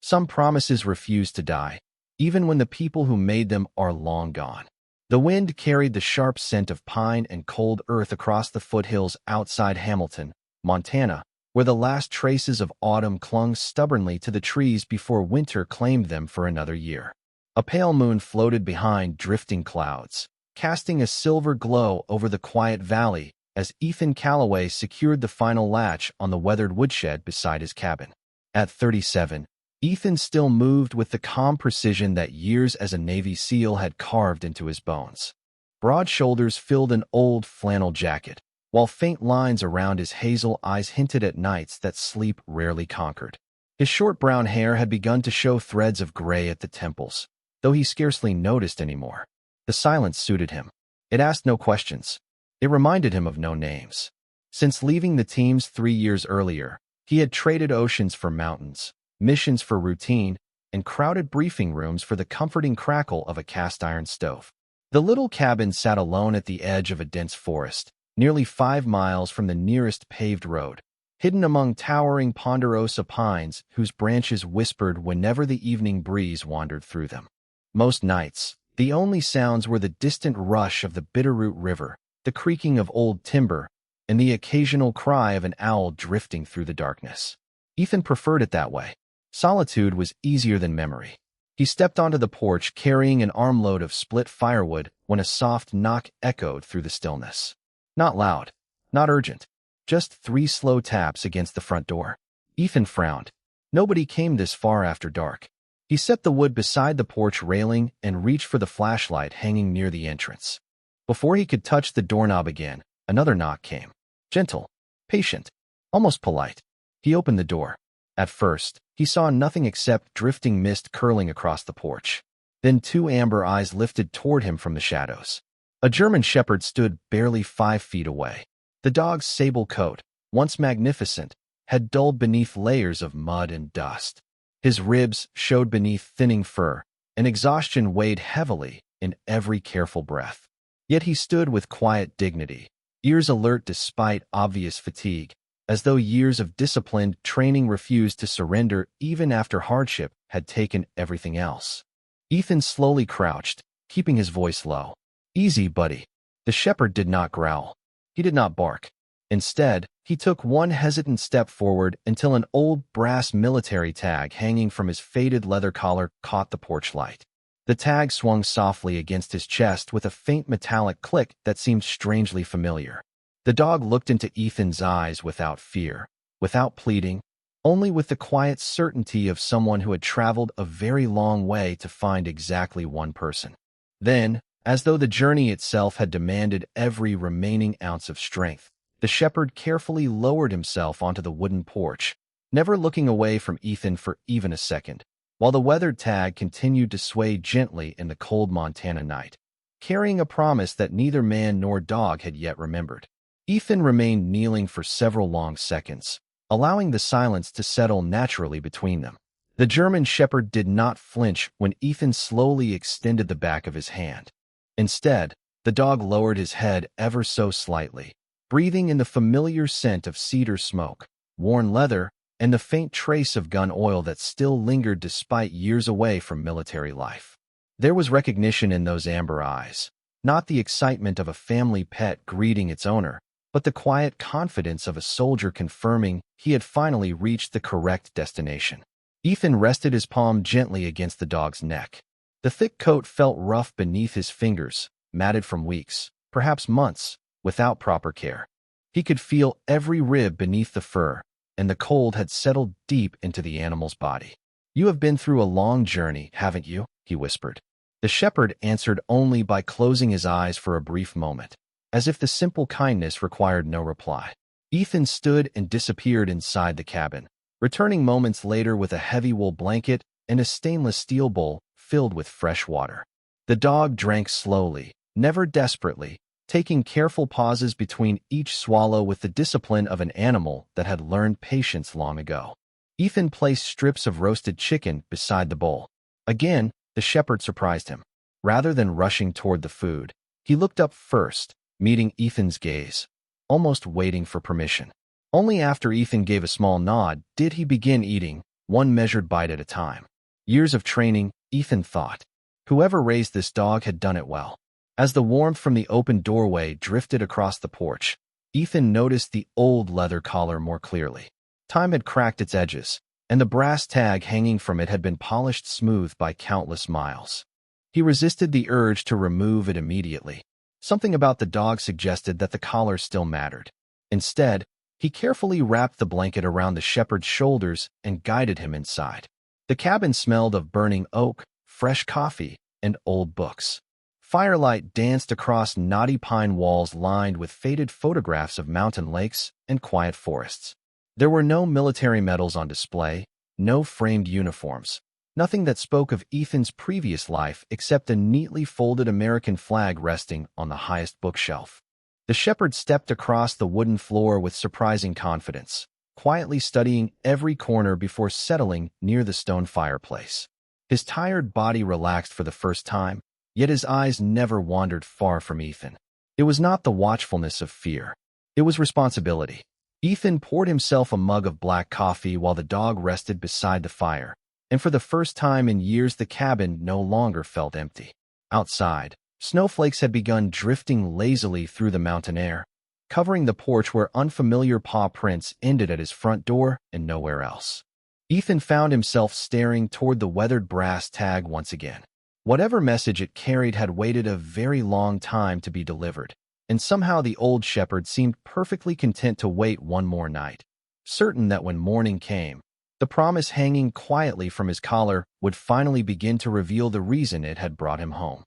Some promises refuse to die, even when the people who made them are long gone. The wind carried the sharp scent of pine and cold earth across the foothills outside Hamilton, Montana, where the last traces of autumn clung stubbornly to the trees before winter claimed them for another year. A pale moon floated behind drifting clouds, casting a silver glow over the quiet valley as Ethan Calloway secured the final latch on the weathered woodshed beside his cabin. At 37, Ethan still moved with the calm precision that years as a Navy SEAL had carved into his bones. Broad shoulders filled an old flannel jacket, while faint lines around his hazel eyes hinted at nights that sleep rarely conquered. His short brown hair had begun to show threads of gray at the temples, though he scarcely noticed anymore. The silence suited him. It asked no questions. It reminded him of no names. Since leaving the teams 3 years earlier, he had traded oceans for mountains, missions for routine, and crowded briefing rooms for the comforting crackle of a cast-iron stove. The little cabin sat alone at the edge of a dense forest, nearly 5 miles from the nearest paved road, hidden among towering ponderosa pines whose branches whispered whenever the evening breeze wandered through them. Most nights, the only sounds were the distant rush of the Bitterroot River, the creaking of old timber, and the occasional cry of an owl drifting through the darkness. Ethan preferred it that way. Solitude was easier than memory. He stepped onto the porch carrying an armload of split firewood when a soft knock echoed through the stillness. Not loud, not urgent, just 3 slow taps against the front door. Ethan frowned. Nobody came this far after dark. He set the wood beside the porch railing and reached for the flashlight hanging near the entrance. Before he could touch the doorknob again, another knock came. Gentle, patient, almost polite. He opened the door. At first, he saw nothing except drifting mist curling across the porch. Then 2 amber eyes lifted toward him from the shadows. A German shepherd stood barely 5 feet away. The dog's sable coat, once magnificent, had dulled beneath layers of mud and dust. His ribs showed beneath thinning fur, and exhaustion weighed heavily in every careful breath. Yet he stood with quiet dignity, ears alert despite obvious fatigue, as though years of disciplined training refused to surrender even after hardship had taken everything else. Ethan slowly crouched, keeping his voice low. "Easy, buddy." The shepherd did not growl. He did not bark. Instead, he took one hesitant step forward until an old brass military tag hanging from his faded leather collar caught the porch light. The tag swung softly against his chest with a faint metallic click that seemed strangely familiar. The dog looked into Ethan's eyes without fear, without pleading, only with the quiet certainty of someone who had traveled a very long way to find exactly one person. Then, as though the journey itself had demanded every remaining ounce of strength, the shepherd carefully lowered himself onto the wooden porch, never looking away from Ethan for even a second, while the weathered tag continued to sway gently in the cold Montana night, carrying a promise that neither man nor dog had yet remembered. Ethan remained kneeling for several long seconds, allowing the silence to settle naturally between them. The German shepherd did not flinch when Ethan slowly extended the back of his hand. Instead, the dog lowered his head ever so slightly, breathing in the familiar scent of cedar smoke, worn leather, and the faint trace of gun oil that still lingered despite years away from military life. There was recognition in those amber eyes, not the excitement of a family pet greeting its owner, but the quiet confidence of a soldier confirming he had finally reached the correct destination. Ethan rested his palm gently against the dog's neck. The thick coat felt rough beneath his fingers, matted from weeks, perhaps months, without proper care. He could feel every rib beneath the fur, and the cold had settled deep into the animal's body. "You have been through a long journey, haven't you?" he whispered. The shepherd answered only by closing his eyes for a brief moment, as if the simple kindness required no reply. Ethan stood and disappeared inside the cabin, returning moments later with a heavy wool blanket and a stainless steel bowl filled with fresh water. The dog drank slowly, never desperately, taking careful pauses between each swallow with the discipline of an animal that had learned patience long ago. Ethan placed strips of roasted chicken beside the bowl. Again, the shepherd surprised him. Rather than rushing toward the food, he looked up first, meeting Ethan's gaze, almost waiting for permission. Only after Ethan gave a small nod did he begin eating, one measured bite at a time. Years of training, Ethan thought. Whoever raised this dog had done it well. As the warmth from the open doorway drifted across the porch, Ethan noticed the old leather collar more clearly. Time had cracked its edges, and the brass tag hanging from it had been polished smooth by countless miles. He resisted the urge to remove it immediately. Something about the dog suggested that the collar still mattered. Instead, he carefully wrapped the blanket around the shepherd's shoulders and guided him inside. The cabin smelled of burning oak, fresh coffee, and old books. Firelight danced across knotty pine walls lined with faded photographs of mountain lakes and quiet forests. There were no military medals on display, no framed uniforms, nothing that spoke of Ethan's previous life except a neatly folded American flag resting on the highest bookshelf. The shepherd stepped across the wooden floor with surprising confidence, quietly studying every corner before settling near the stone fireplace. His tired body relaxed for the first time, yet his eyes never wandered far from Ethan. It was not the watchfulness of fear. It was responsibility. Ethan poured himself a mug of black coffee while the dog rested beside the fire, and for the first time in years the cabin no longer felt empty. Outside, snowflakes had begun drifting lazily through the mountain air, covering the porch where unfamiliar paw prints ended at his front door and nowhere else. Ethan found himself staring toward the weathered brass tag once again. Whatever message it carried had waited a very long time to be delivered, and somehow the old shepherd seemed perfectly content to wait one more night, certain that when morning came, the promise hanging quietly from his collar would finally begin to reveal the reason it had brought him home.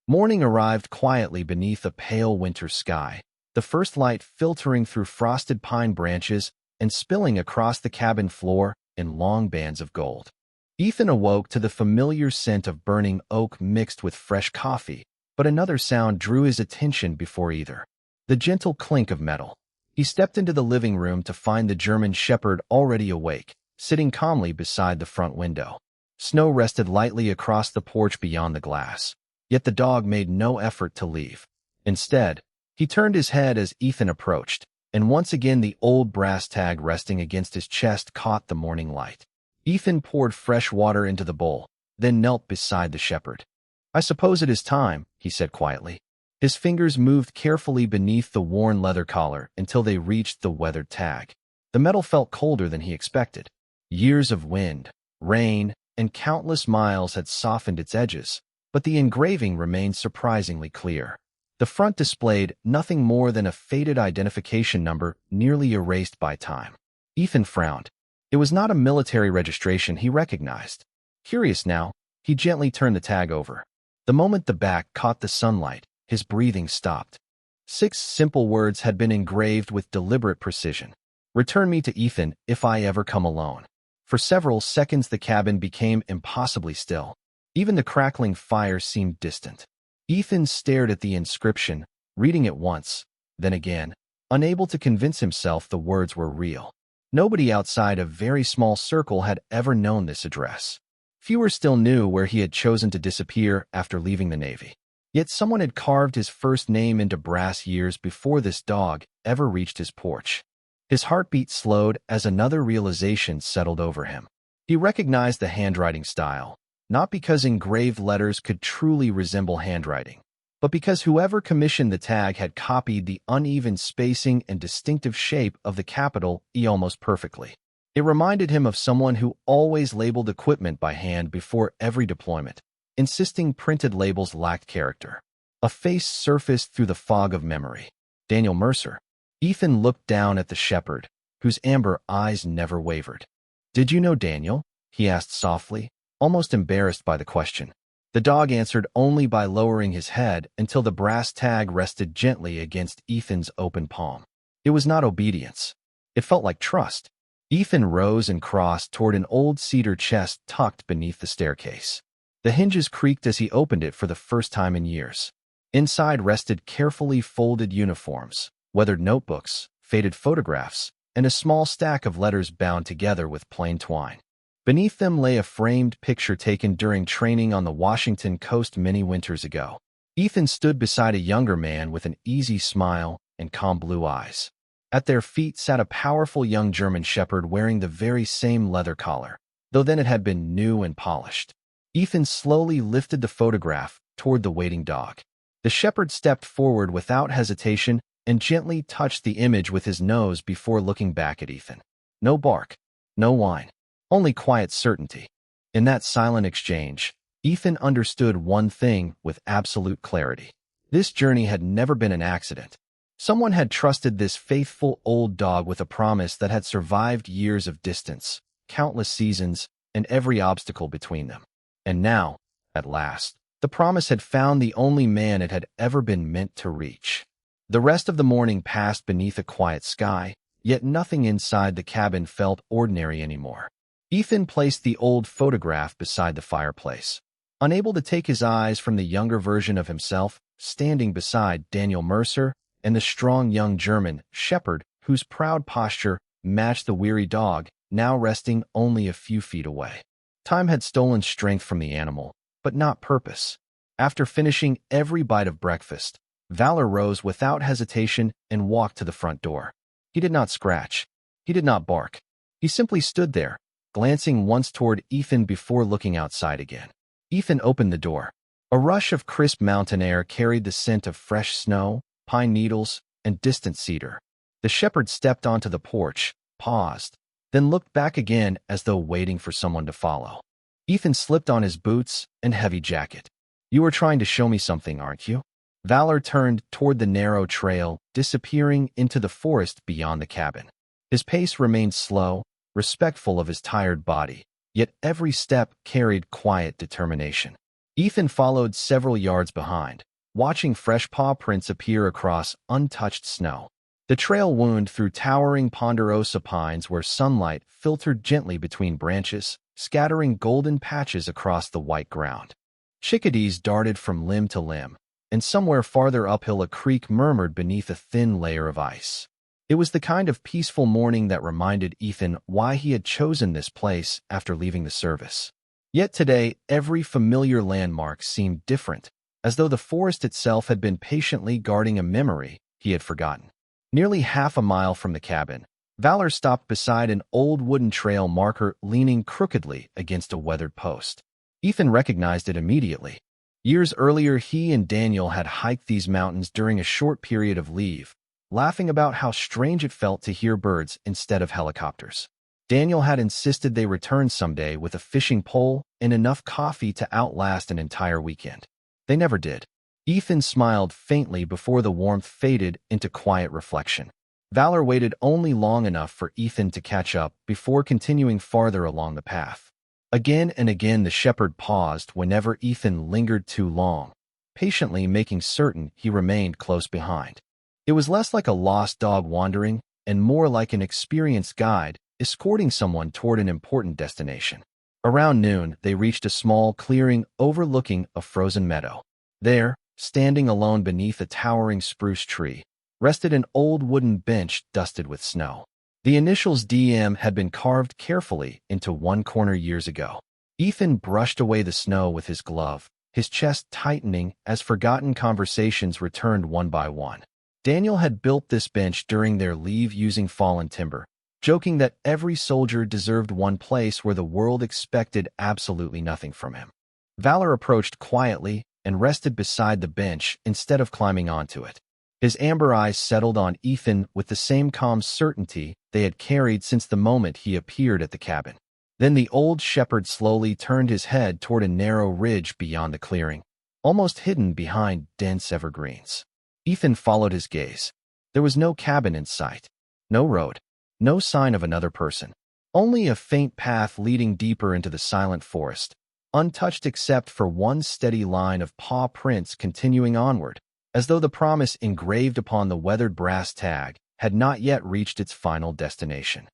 Morning arrived quietly beneath a pale winter sky, the first light filtering through frosted pine branches and spilling across the cabin floor in long bands of gold. Ethan awoke to the familiar scent of burning oak mixed with fresh coffee, but another sound drew his attention before either. The gentle clink of metal. He stepped into the living room to find the German shepherd already awake, sitting calmly beside the front window. Snow rested lightly across the porch beyond the glass, yet the dog made no effort to leave. Instead, he turned his head as Ethan approached, and once again the old brass tag resting against his chest caught the morning light. Ethan poured fresh water into the bowl, then knelt beside the shepherd. "I suppose it is time," he said quietly. His fingers moved carefully beneath the worn leather collar until they reached the weathered tag. The metal felt colder than he expected. Years of wind, rain, and countless miles had softened its edges, but the engraving remained surprisingly clear. The front displayed nothing more than a faded identification number nearly erased by time. Ethan frowned. It was not a military registration he recognized. Curious now, he gently turned the tag over. The moment the back caught the sunlight, his breathing stopped. 6 simple words had been engraved with deliberate precision. "Return me to Ethan if I ever come alone." For several seconds the cabin became impossibly still. Even the crackling fire seemed distant. Ethan stared at the inscription, reading it once, then again, unable to convince himself the words were real. Nobody outside a very small circle had ever known this address. Fewer still knew where he had chosen to disappear after leaving the Navy. Yet someone had carved his first name into brass years before this dog ever reached his porch. His heartbeat slowed as another realization settled over him. He recognized the handwriting style, not because engraved letters could truly resemble handwriting, but because whoever commissioned the tag had copied the uneven spacing and distinctive shape of the capital E almost perfectly. It reminded him of someone who always labeled equipment by hand before every deployment, insisting printed labels lacked character. A face surfaced through the fog of memory. Daniel Mercer. Ethan looked down at the shepherd, whose amber eyes never wavered. "Did you know Daniel?" he asked softly, almost embarrassed by the question. The dog answered only by lowering his head until the brass tag rested gently against Ethan's open palm. It was not obedience. It felt like trust. Ethan rose and crossed toward an old cedar chest tucked beneath the staircase. The hinges creaked as he opened it for the first time in years. Inside rested carefully folded uniforms, weathered notebooks, faded photographs, and a small stack of letters bound together with plain twine. Beneath them lay a framed picture taken during training on the Washington coast many winters ago. Ethan stood beside a younger man with an easy smile and calm blue eyes. At their feet sat a powerful young German shepherd wearing the very same leather collar. though then it had been new and polished. Ethan slowly lifted the photograph toward the waiting dog. The shepherd stepped forward without hesitation and gently touched the image with his nose before looking back at Ethan. No bark, no whine, only quiet certainty. In that silent exchange, Ethan understood one thing with absolute clarity. This journey had never been an accident. Someone had trusted this faithful old dog with a promise that had survived years of distance, countless seasons, and every obstacle between them. And now, at last, the promise had found the only man it had ever been meant to reach. The rest of the morning passed beneath a quiet sky, yet nothing inside the cabin felt ordinary anymore. Ethan placed the old photograph beside the fireplace, unable to take his eyes from the younger version of himself, standing beside Daniel Mercer and the strong young German shepherd whose proud posture matched the weary dog, now resting only a few feet away. Time had stolen strength from the animal, but not purpose. After finishing every bite of breakfast, Valor rose without hesitation and walked to the front door. He did not scratch. He did not bark. He simply stood there, glancing once toward Ethan before looking outside again. Ethan opened the door. A rush of crisp mountain air carried the scent of fresh snow, pine needles, and distant cedar. The shepherd stepped onto the porch, paused, then looked back again as though waiting for someone to follow. Ethan slipped on his boots and heavy jacket. "You were trying to show me something, aren't you?" Valor turned toward the narrow trail, disappearing into the forest beyond the cabin. His pace remained slow, respectful of his tired body, yet every step carried quiet determination. Ethan followed several yards behind, watching fresh paw prints appear across untouched snow. The trail wound through towering ponderosa pines where sunlight filtered gently between branches, scattering golden patches across the white ground. Chickadees darted from limb to limb, and somewhere farther uphill a creek murmured beneath a thin layer of ice. It was the kind of peaceful morning that reminded Ethan why he had chosen this place after leaving the service. Yet today, every familiar landmark seemed different, as though the forest itself had been patiently guarding a memory he had forgotten. Nearly half a mile from the cabin, Valor stopped beside an old wooden trail marker leaning crookedly against a weathered post. Ethan recognized it immediately. Years earlier, he and Daniel had hiked these mountains during a short period of leave, laughing about how strange it felt to hear birds instead of helicopters. Daniel had insisted they return someday with a fishing pole and enough coffee to outlast an entire weekend. They never did. Ethan smiled faintly before the warmth faded into quiet reflection. Valor waited only long enough for Ethan to catch up before continuing farther along the path. Again and again the shepherd paused whenever Ethan lingered too long, patiently making certain he remained close behind. It was less like a lost dog wandering and more like an experienced guide escorting someone toward an important destination. Around noon, they reached a small clearing overlooking a frozen meadow. There, standing alone beneath a towering spruce tree, rested an old wooden bench dusted with snow. The initials DM had been carved carefully into one corner years ago. Ethan brushed away the snow with his glove, his chest tightening as forgotten conversations returned one by one. Daniel had built this bench during their leave using fallen timber, joking that every soldier deserved one place where the world expected absolutely nothing from him. Valor approached quietly and rested beside the bench instead of climbing onto it. His amber eyes settled on Ethan with the same calm certainty they had carried since the moment he appeared at the cabin. Then the old shepherd slowly turned his head toward a narrow ridge beyond the clearing, almost hidden behind dense evergreens. Ethan followed his gaze. There was no cabin in sight, no road, no sign of another person, only a faint path leading deeper into the silent forest, untouched except for one steady line of paw prints continuing onward, as though the promise engraved upon the weathered brass tag had not yet reached its final destination.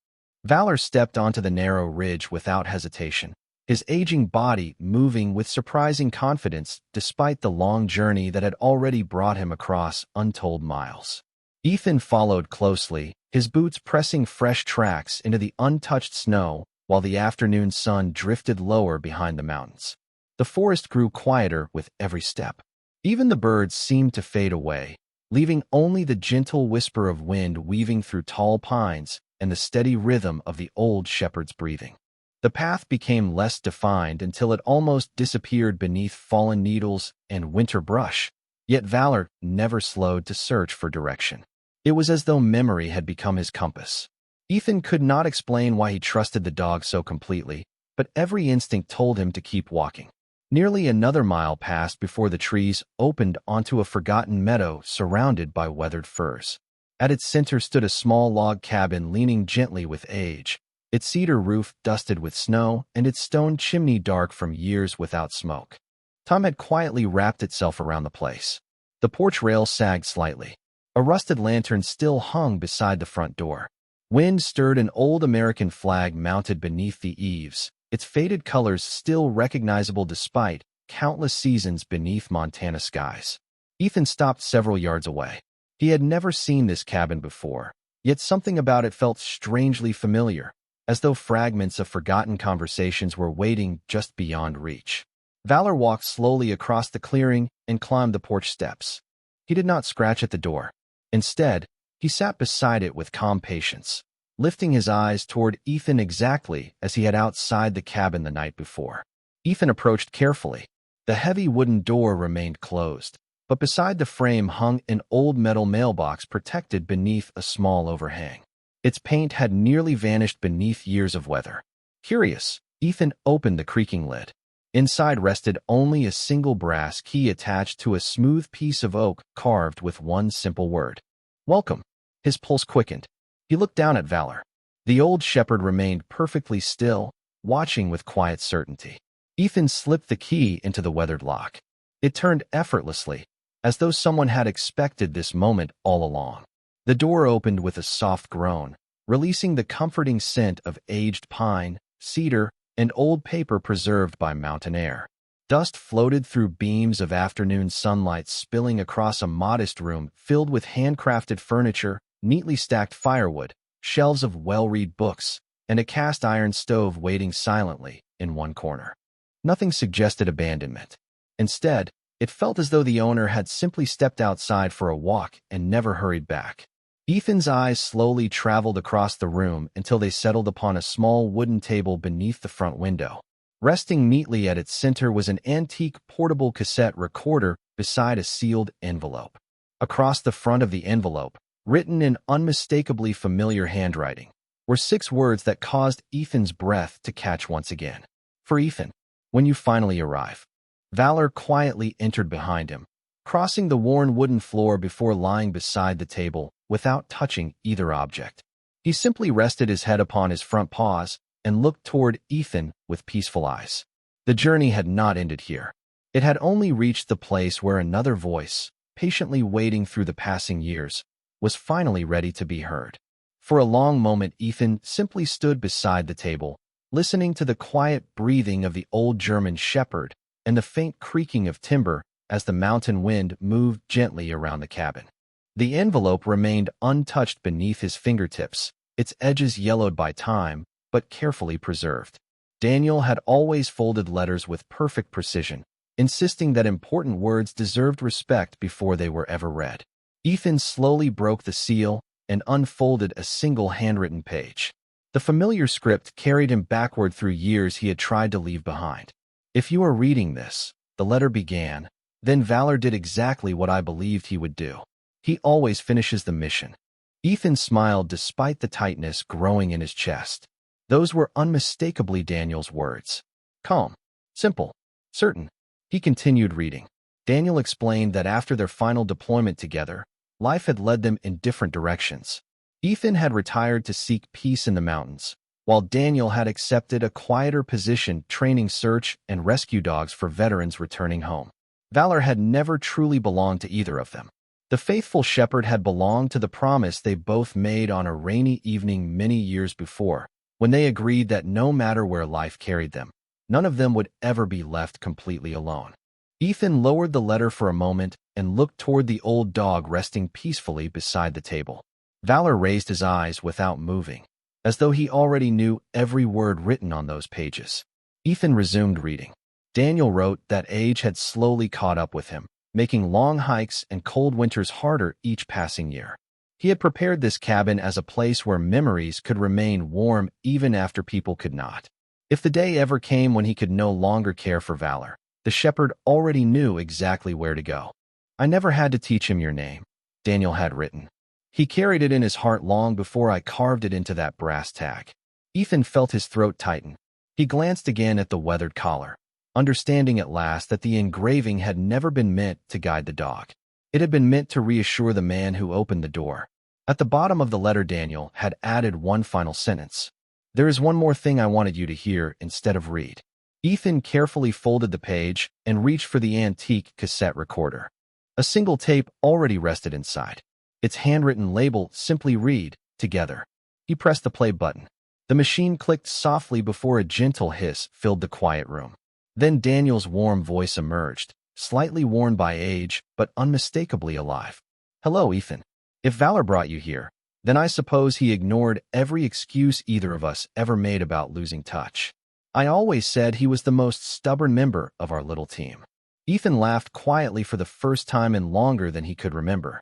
Valor stepped onto the narrow ridge without hesitation, his aging body moving with surprising confidence despite the long journey that had already brought him across untold miles. Ethan followed closely, his boots pressing fresh tracks into the untouched snow while the afternoon sun drifted lower behind the mountains. The forest grew quieter with every step. Even the birds seemed to fade away, leaving only the gentle whisper of wind weaving through tall pines and the steady rhythm of the old shepherd's breathing. The path became less defined until it almost disappeared beneath fallen needles and winter brush, yet Valor never slowed to search for direction. It was as though memory had become his compass. Ethan could not explain why he trusted the dog so completely, but every instinct told him to keep walking. Nearly another mile passed before the trees opened onto a forgotten meadow surrounded by weathered firs. At its center stood a small log cabin leaning gently with age, its cedar roof dusted with snow and its stone chimney dark from years without smoke. Time had quietly wrapped itself around the place. The porch rail sagged slightly. A rusted lantern still hung beside the front door. Wind stirred an old American flag mounted beneath the eaves, its faded colors still recognizable despite countless seasons beneath Montana skies. Ethan stopped several yards away. He had never seen this cabin before, yet something about it felt strangely familiar, as though fragments of forgotten conversations were waiting just beyond reach. Valor walked slowly across the clearing and climbed the porch steps. He did not scratch at the door. Instead, he sat beside it with calm patience, lifting his eyes toward Ethan exactly as he had outside the cabin the night before. Ethan approached carefully. The heavy wooden door remained closed, but beside the frame hung an old metal mailbox protected beneath a small overhang. Its paint had nearly vanished beneath years of weather. Curious, Ethan opened the creaking lid. Inside rested only a single brass key attached to a smooth piece of oak carved with one simple word. "Welcome." His pulse quickened. He looked down at Valor. The old shepherd remained perfectly still, watching with quiet certainty. Ethan slipped the key into the weathered lock. It turned effortlessly, as though someone had expected this moment all along. The door opened with a soft groan, releasing the comforting scent of aged pine, cedar, and old paper preserved by mountain air. Dust floated through beams of afternoon sunlight spilling across a modest room filled with handcrafted furniture, neatly stacked firewood, shelves of well-read books, and a cast-iron stove waiting silently in one corner. Nothing suggested abandonment. Instead, it felt as though the owner had simply stepped outside for a walk and never hurried back. Ethan's eyes slowly traveled across the room until they settled upon a small wooden table beneath the front window. Resting neatly at its center was an antique portable cassette recorder beside a sealed envelope. Across the front of the envelope, written in unmistakably familiar handwriting, were 6 words that caused Ethan's breath to catch once again. "For Ethan, when you finally arrive." Valor quietly entered behind him, crossing the worn wooden floor before lying beside the table without touching either object. He simply rested his head upon his front paws and looked toward Ethan with peaceful eyes. The journey had not ended here. It had only reached the place where another voice, patiently waiting through the passing years, was finally ready to be heard. For a long moment, Ethan simply stood beside the table, listening to the quiet breathing of the old German shepherd and the faint creaking of timber as the mountain wind moved gently around the cabin. The envelope remained untouched beneath his fingertips, its edges yellowed by time, but carefully preserved. Daniel had always folded letters with perfect precision, insisting that important words deserved respect before they were ever read. Ethan slowly broke the seal and unfolded a single handwritten page. The familiar script carried him backward through years he had tried to leave behind. "If you are reading this," the letter began, "then Valor did exactly what I believed he would do. He always finishes the mission." Ethan smiled despite the tightness growing in his chest. Those were unmistakably Daniel's words. Calm, simple, certain. He continued reading. Daniel explained that after their final deployment together, life had led them in different directions. Ethan had retired to seek peace in the mountains, while Daniel had accepted a quieter position training search and rescue dogs for veterans returning home. Valor had never truly belonged to either of them. The faithful shepherd had belonged to the promise they both made on a rainy evening many years before, when they agreed that no matter where life carried them, none of them would ever be left completely alone. Ethan lowered the letter for a moment and looked toward the old dog resting peacefully beside the table. Valor raised his eyes without moving, as though he already knew every word written on those pages. Ethan resumed reading. Daniel wrote that age had slowly caught up with him, making long hikes and cold winters harder each passing year. He had prepared this cabin as a place where memories could remain warm even after people could not. If the day ever came when he could no longer care for Valor, the shepherd already knew exactly where to go. I never had to teach him your name, Daniel had written. He carried it in his heart long before I carved it into that brass tag. Ethan felt his throat tighten. He glanced again at the weathered collar, understanding at last that the engraving had never been meant to guide the dog. It had been meant to reassure the man who opened the door. At the bottom of the letter, Daniel had added one final sentence. There is one more thing I wanted you to hear instead of read. Ethan carefully folded the page and reached for the antique cassette recorder. A single tape already rested inside. Its handwritten label simply read, "Together." He pressed the play button. The machine clicked softly before a gentle hiss filled the quiet room. Then Daniel's warm voice emerged, slightly worn by age, but unmistakably alive. "Hello, Ethan. If Valor brought you here, then I suppose he ignored every excuse either of us ever made about losing touch. I always said he was the most stubborn member of our little team." Ethan laughed quietly for the first time in longer than he could remember.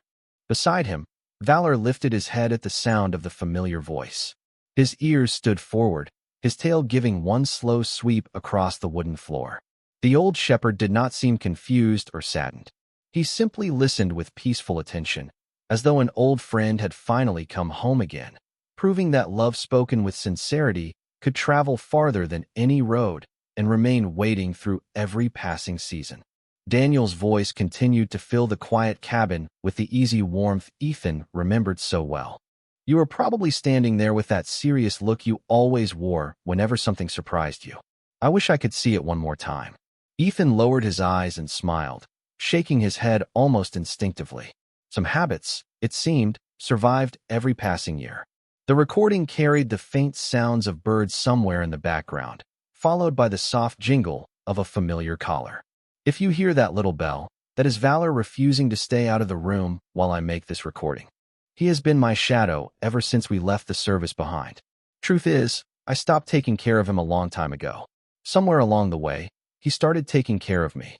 Beside him, Valor lifted his head at the sound of the familiar voice. His ears stood forward, his tail giving one slow sweep across the wooden floor. The old shepherd did not seem confused or saddened. He simply listened with peaceful attention, as though an old friend had finally come home again, proving that love spoken with sincerity could travel farther than any road and remain waiting through every passing season. Daniel's voice continued to fill the quiet cabin with the easy warmth Ethan remembered so well. "You were probably standing there with that serious look you always wore whenever something surprised you. I wish I could see it one more time." Ethan lowered his eyes and smiled, shaking his head almost instinctively. Some habits, it seemed, survived every passing year. The recording carried the faint sounds of birds somewhere in the background, followed by the soft jingle of a familiar collar. "If you hear that little bell, that is Valor refusing to stay out of the room while I make this recording. He has been my shadow ever since we left the service behind. Truth is, I stopped taking care of him a long time ago. Somewhere along the way, he started taking care of me."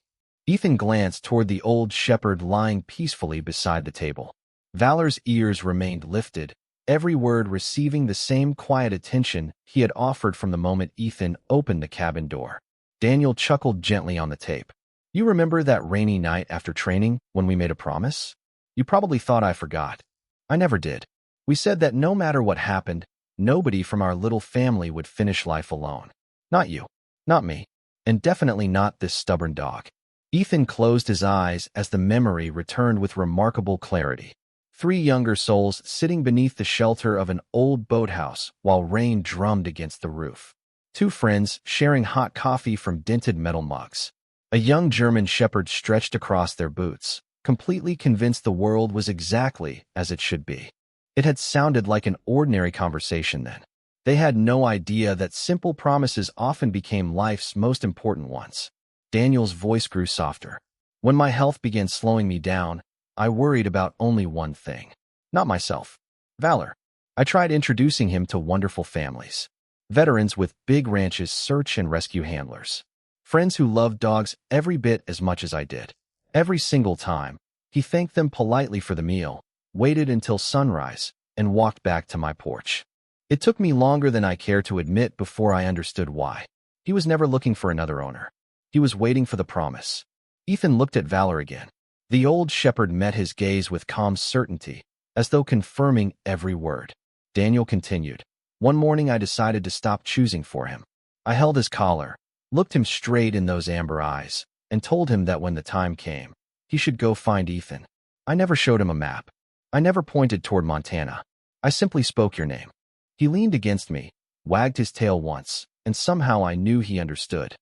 Ethan glanced toward the old shepherd lying peacefully beside the table. Valor's ears remained lifted, every word receiving the same quiet attention he had offered from the moment Ethan opened the cabin door. Daniel chuckled gently on the tape. "You remember that rainy night after training when we made a promise? You probably thought I forgot. I never did. We said that no matter what happened, nobody from our little family would finish life alone. Not you, not me, and definitely not this stubborn dog." Ethan closed his eyes as the memory returned with remarkable clarity. 3 younger souls sitting beneath the shelter of an old boathouse while rain drummed against the roof. 2 friends sharing hot coffee from dented metal mugs. A young German shepherd stretched across their boots, completely convinced the world was exactly as it should be. It had sounded like an ordinary conversation then. They had no idea that simple promises often became life's most important ones. Daniel's voice grew softer. "When my health began slowing me down, I worried about only one thing. Not myself. Valor. I tried introducing him to wonderful families. Veterans with big ranches, search and rescue handlers. Friends who loved dogs every bit as much as I did. Every single time, he thanked them politely for the meal, waited until sunrise, and walked back to my porch. It took me longer than I care to admit before I understood why. He was never looking for another owner. He was waiting for the promise." Ethan looked at Valor again. The old shepherd met his gaze with calm certainty, as though confirming every word. Daniel continued. "One morning I decided to stop choosing for him. I held his collar, looked him straight in those amber eyes, and told him that when the time came, he should go find Ethan. I never showed him a map. I never pointed toward Montana. I simply spoke your name. He leaned against me, wagged his tail once, and somehow I knew he understood."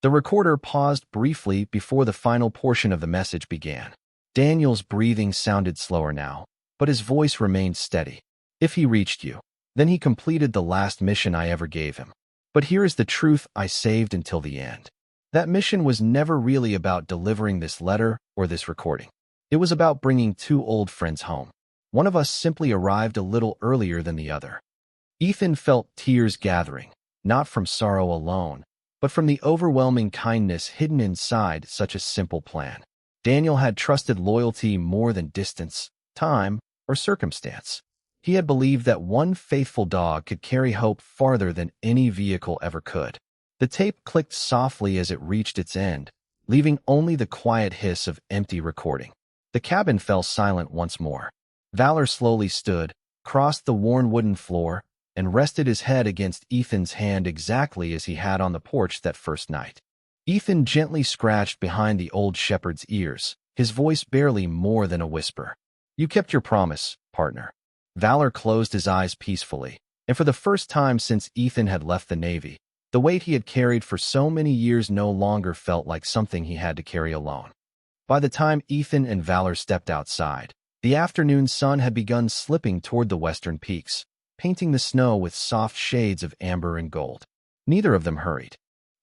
The recorder paused briefly before the final portion of the message began. Daniel's breathing sounded slower now, but his voice remained steady. "If he reached you, then he completed the last mission I ever gave him. But here is the truth I saved until the end. That mission was never really about delivering this letter or this recording. It was about bringing 2 old friends home. One of us simply arrived a little earlier than the other." Ethan felt tears gathering, not from sorrow alone, but from the overwhelming kindness hidden inside such a simple plan. Daniel had trusted loyalty more than distance, time, or circumstance. He had believed that one faithful dog could carry hope farther than any vehicle ever could. The tape clicked softly as it reached its end, leaving only the quiet hiss of empty recording. The cabin fell silent once more. Valor slowly stood, crossed the worn wooden floor, and rested his head against Ethan's hand exactly as he had on the porch that first night. Ethan gently scratched behind the old shepherd's ears, his voice barely more than a whisper. "You kept your promise, partner." Valor closed his eyes peacefully, and for the first time since Ethan had left the Navy, the weight he had carried for so many years no longer felt like something he had to carry alone. By the time Ethan and Valor stepped outside, the afternoon sun had begun slipping toward the western peaks, painting the snow with soft shades of amber and gold. Neither of them hurried.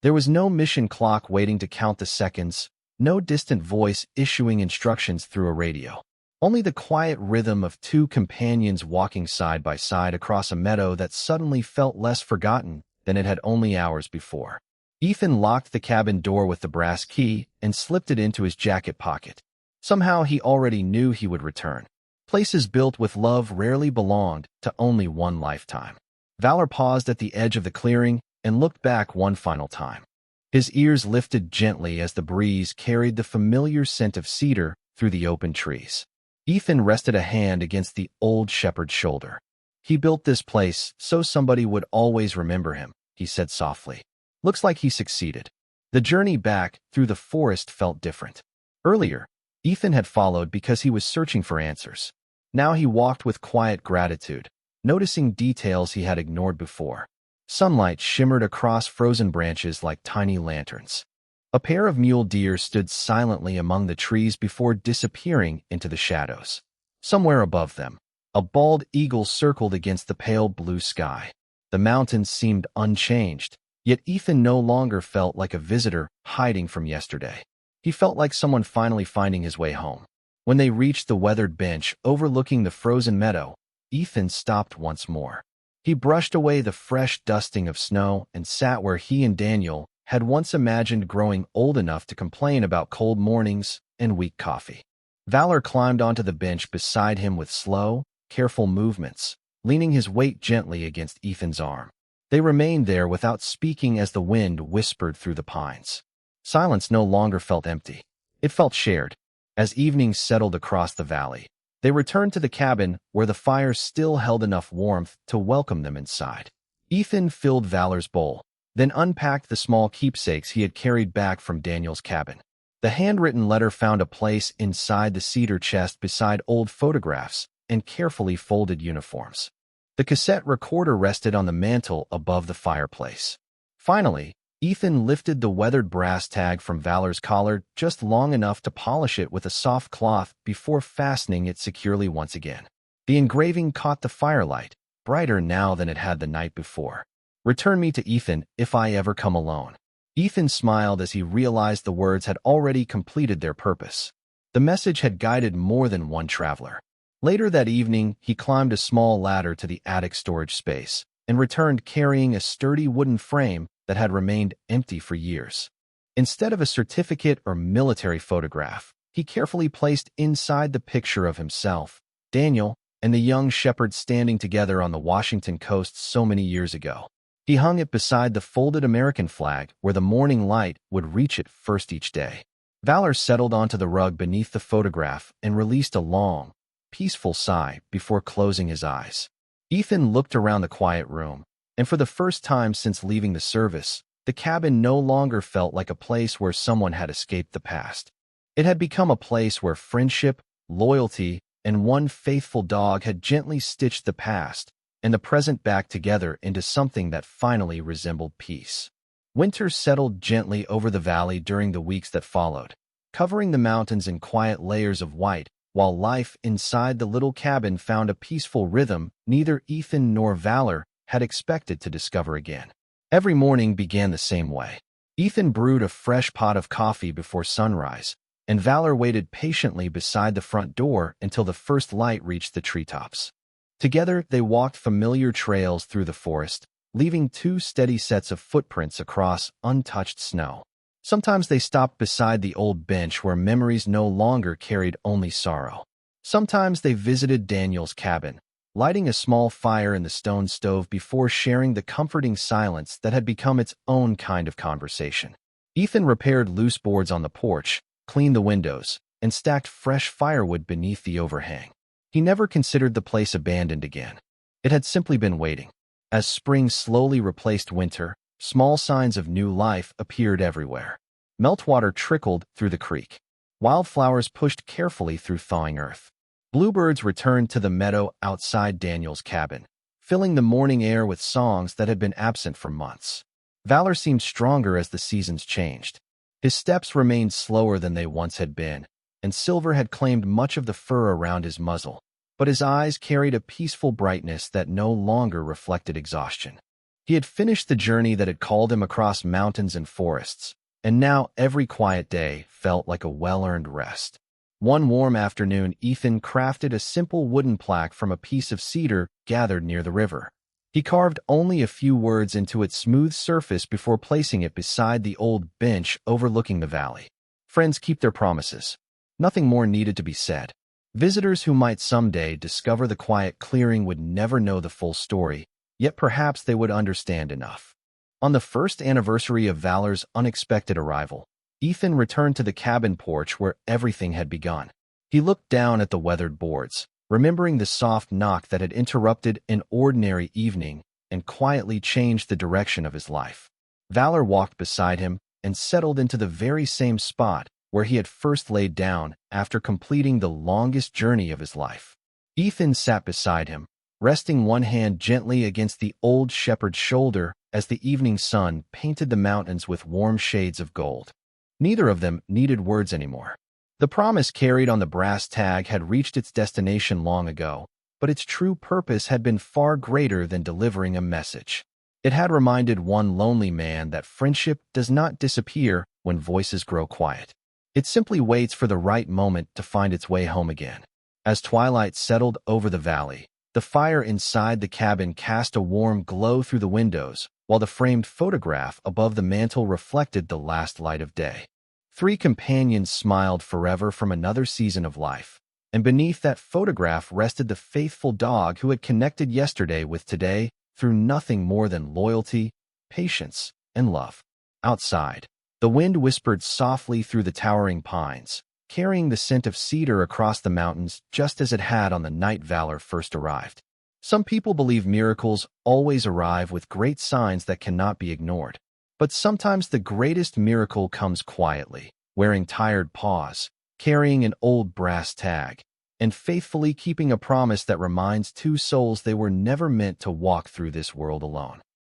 There was no mission clock waiting to count the seconds, no distant voice issuing instructions through a radio. Only the quiet rhythm of two companions walking side by side across a meadow that suddenly felt less forgotten than it had only hours before. Ethan locked the cabin door with the brass key and slipped it into his jacket pocket. Somehow he already knew he would return. Places built with love rarely belonged to only one lifetime. Valor paused at the edge of the clearing and looked back one final time. His ears lifted gently as the breeze carried the familiar scent of cedar through the open trees. Ethan rested a hand against the old shepherd's shoulder. "He built this place so somebody would always remember him," he said softly. "Looks like he succeeded." The journey back through the forest felt different. Earlier, Ethan had followed because he was searching for answers. Now he walked with quiet gratitude, noticing details he had ignored before. Sunlight shimmered across frozen branches like tiny lanterns. A pair of mule deer stood silently among the trees before disappearing into the shadows. Somewhere above them, a bald eagle circled against the pale blue sky. The mountains seemed unchanged, yet Ethan no longer felt like a visitor hiding from yesterday. He felt like someone finally finding his way home. When they reached the weathered bench overlooking the frozen meadow, Ethan stopped once more. He brushed away the fresh dusting of snow and sat where he and Daniel had once imagined growing old enough to complain about cold mornings and weak coffee. Valor climbed onto the bench beside him with slow, careful movements, leaning his weight gently against Ethan's arm. They remained there without speaking as the wind whispered through the pines. Silence no longer felt empty. It felt shared. As evening settled across the valley, they returned to the cabin where the fire still held enough warmth to welcome them inside. Ethan filled Valor's bowl, then unpacked the small keepsakes he had carried back from Daniel's cabin. The handwritten letter found a place inside the cedar chest beside old photographs and carefully folded uniforms. The cassette recorder rested on the mantel above the fireplace. Finally, Ethan lifted the weathered brass tag from Valor's collar just long enough to polish it with a soft cloth before fastening it securely once again. The engraving caught the firelight, brighter now than it had the night before. "Return me to Ethan if I ever come alone." Ethan smiled as he realized the words had already completed their purpose. The message had guided more than one traveler. Later that evening, he climbed a small ladder to the attic storage space and returned carrying a sturdy wooden frame that had remained empty for years. Instead of a certificate or military photograph, he carefully placed inside the picture of himself, Daniel, and the young shepherd standing together on the Washington coast so many years ago. He hung it beside the folded American flag where the morning light would reach it first each day. Valor settled onto the rug beneath the photograph and released a long, peaceful sigh before closing his eyes. Ethan looked around the quiet room, and for the first time since leaving the service, the cabin no longer felt like a place where someone had escaped the past. It had become a place where friendship, loyalty, and one faithful dog had gently stitched the past and the present back together into something that finally resembled peace. Winter settled gently over the valley during the weeks that followed, covering the mountains in quiet layers of white, while life inside the little cabin found a peaceful rhythm neither Ethan nor Valor had expected to discover again. Every morning began the same way. Ethan brewed a fresh pot of coffee before sunrise, and Valor waited patiently beside the front door until the first light reached the treetops. Together, they walked familiar trails through the forest, leaving two steady sets of footprints across untouched snow. Sometimes they stopped beside the old bench where memories no longer carried only sorrow. Sometimes they visited Daniel's cabin, lighting a small fire in the stone stove before sharing the comforting silence that had become its own kind of conversation. Ethan repaired loose boards on the porch, cleaned the windows, and stacked fresh firewood beneath the overhang. He never considered the place abandoned again. It had simply been waiting. As spring slowly replaced winter, small signs of new life appeared everywhere. Meltwater trickled through the creek. Wildflowers pushed carefully through thawing earth. Bluebirds returned to the meadow outside Daniel's cabin, filling the morning air with songs that had been absent for months. Valor seemed stronger as the seasons changed. His steps remained slower than they once had been, and silver had claimed much of the fur around his muzzle, but his eyes carried a peaceful brightness that no longer reflected exhaustion. He had finished the journey that had called him across mountains and forests, and now every quiet day felt like a well-earned rest. One warm afternoon, Ethan crafted a simple wooden plaque from a piece of cedar gathered near the river. He carved only a few words into its smooth surface before placing it beside the old bench overlooking the valley. Friends keep their promises. Nothing more needed to be said. Visitors who might someday discover the quiet clearing would never know the full story, yet perhaps they would understand enough. On the first anniversary of Valor's unexpected arrival, Ethan returned to the cabin porch where everything had begun. He looked down at the weathered boards, remembering the soft knock that had interrupted an ordinary evening and quietly changed the direction of his life. Valor walked beside him and settled into the very same spot where he had first laid down after completing the longest journey of his life. Ethan sat beside him, resting one hand gently against the old shepherd's shoulder as the evening sun painted the mountains with warm shades of gold. Neither of them needed words anymore. The promise carried on the brass tag had reached its destination long ago, but its true purpose had been far greater than delivering a message. It had reminded one lonely man that friendship does not disappear when voices grow quiet. It simply waits for the right moment to find its way home again. As twilight settled over the valley, the fire inside the cabin cast a warm glow through the windows, while the framed photograph above the mantel reflected the last light of day. Three companions smiled forever from another season of life, and beneath that photograph rested the faithful dog who had connected yesterday with today through nothing more than loyalty, patience, and love. Outside, the wind whispered softly through the towering pines, carrying the scent of cedar across the mountains just as it had on the night Valor first arrived. Some people believe miracles always arrive with great signs that cannot be ignored. But sometimes the greatest miracle comes quietly, wearing tired paws, carrying an old brass tag, and faithfully keeping a promise that reminds two souls they were never meant to walk through this world alone.